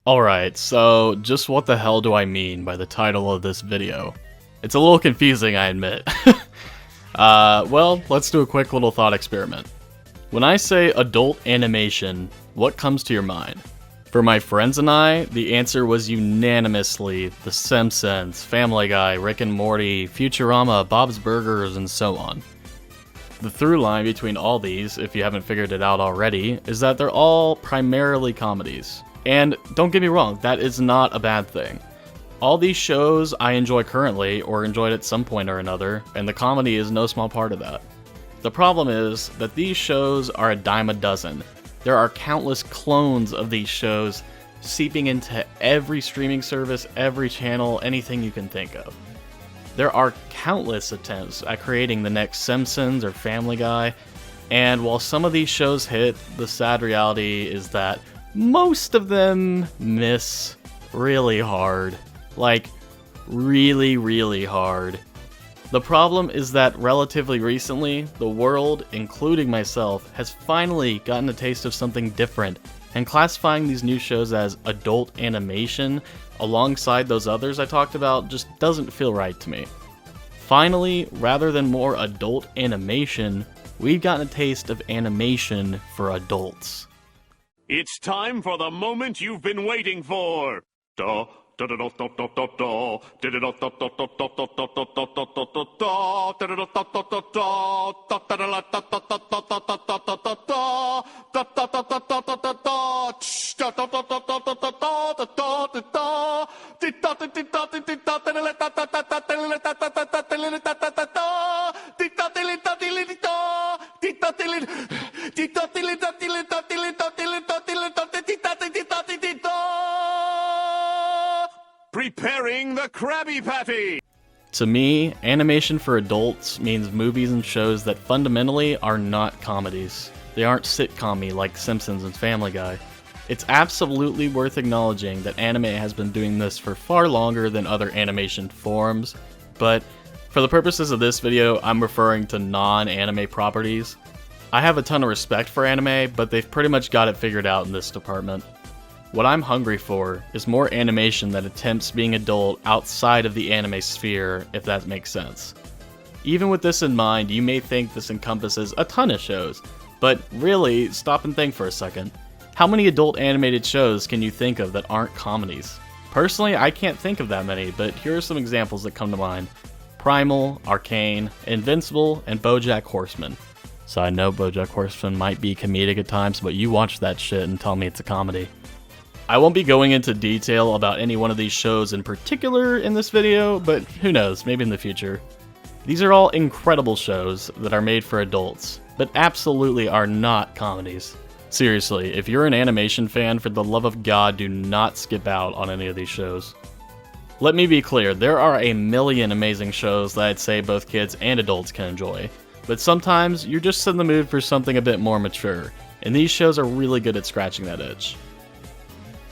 Alright, so just what the hell do I mean by the title of this video? It's a little confusing, I admit. Well, let's do a quick little thought experiment. When I say adult animation, what comes to your mind? For my friends and I, the answer was unanimously The Simpsons, Family Guy, Rick and Morty, Futurama, Bob's Burgers, and so on. The through line between all these, if you haven't figured it out already, is that they're all primarily comedies. And don't get me wrong, that is not a bad thing. All these shows I enjoy currently, or enjoyed at some point or another, and the comedy is no small part of that. The problem is that these shows are a dime a dozen. There are countless clones of these shows seeping into every streaming service, every channel, anything you can think of. There are countless attempts at creating the next Simpsons or Family Guy, and while some of these shows hit, the sad reality is that most of them miss really hard. Like, really, really hard. The problem is that relatively recently, the world, including myself, has finally gotten a taste of something different, and classifying these new shows as adult animation alongside those others I talked about just doesn't feel right to me. Finally, rather than more adult animation, we've gotten a taste of animation for adults. It's time for the moment you've been waiting for. Duh. Preparing the Krabby Patty! To me, animation for adults means movies and shows that fundamentally are not comedies. They aren't sitcom-y like Simpsons and Family Guy. It's absolutely worth acknowledging that anime has been doing this for far longer than other animation forms, but for the purposes of this video, I'm referring to non-anime properties. I have a ton of respect for anime, but they've pretty much got it figured out in this department. What I'm hungry for is more animation that attempts being adult outside of the anime sphere, if that makes sense. Even with this in mind, you may think this encompasses a ton of shows, but really, stop and think for a second. How many adult animated shows can you think of that aren't comedies? Personally, I can't think of that many, but here are some examples that come to mind. Primal, Arcane, Invincible, and BoJack Horseman. Side note, BoJack Horseman might be comedic at times, but you watch that shit and tell me it's a comedy. I won't be going into detail about any one of these shows in particular in this video, but who knows, maybe in the future. These are all incredible shows that are made for adults, but absolutely are not comedies. Seriously, if you're an animation fan, for the love of God, do not skip out on any of these shows. Let me be clear, there are a million amazing shows that I'd say both kids and adults can enjoy, but sometimes you're just in the mood for something a bit more mature, and these shows are really good at scratching that itch.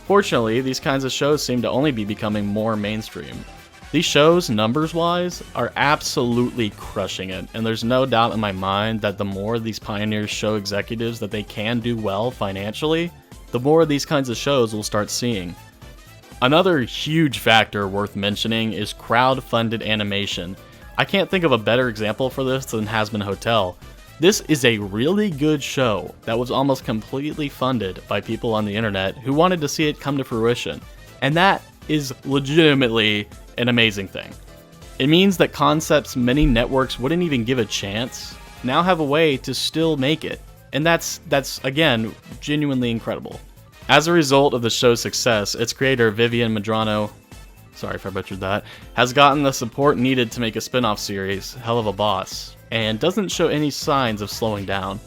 Fortunately, these kinds of shows seem to only be becoming more mainstream. These shows, numbers-wise, are absolutely crushing it, and there's no doubt in my mind that the more these pioneers show executives that they can do well financially, the more of these kinds of shows we'll start seeing. Another huge factor worth mentioning is crowd-funded animation. I can't think of a better example for this than Hazbin Hotel. This is a really good show that was almost completely funded by people on the internet who wanted to see it come to fruition, and that is legitimately an amazing thing. It means that concepts many networks wouldn't even give a chance now have a way to still make it, and that's again, genuinely incredible. As a result of the show's success, its creator Vivian Medrano, sorry if I butchered that, has gotten the support needed to make a spin-off series, Hell of a Boss, and doesn't show any signs of slowing down.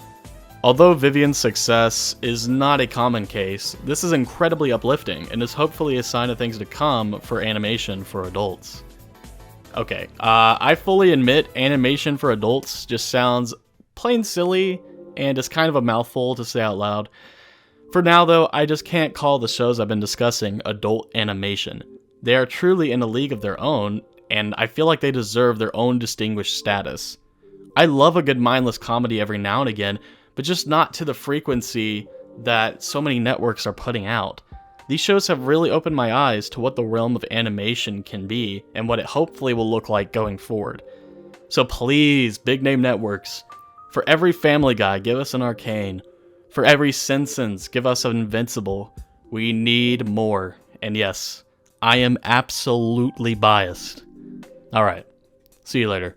Although Vivian's success is not a common case, this is incredibly uplifting and is hopefully a sign of things to come for animation for adults. Okay, I fully admit animation for adults just sounds plain silly and is kind of a mouthful to say out loud. For now though, I just can't call the shows I've been discussing adult animation. They are truly in a league of their own, and I feel like they deserve their own distinguished status. I love a good mindless comedy every now and again, but just not to the frequency that so many networks are putting out. These shows have really opened my eyes to what the realm of animation can be and what it hopefully will look like going forward. So please, big name networks, for every Family Guy, give us an Arcane. For every Simpsons, give us an Invincible. We need more. And yes, I am absolutely biased. Alright, see you later.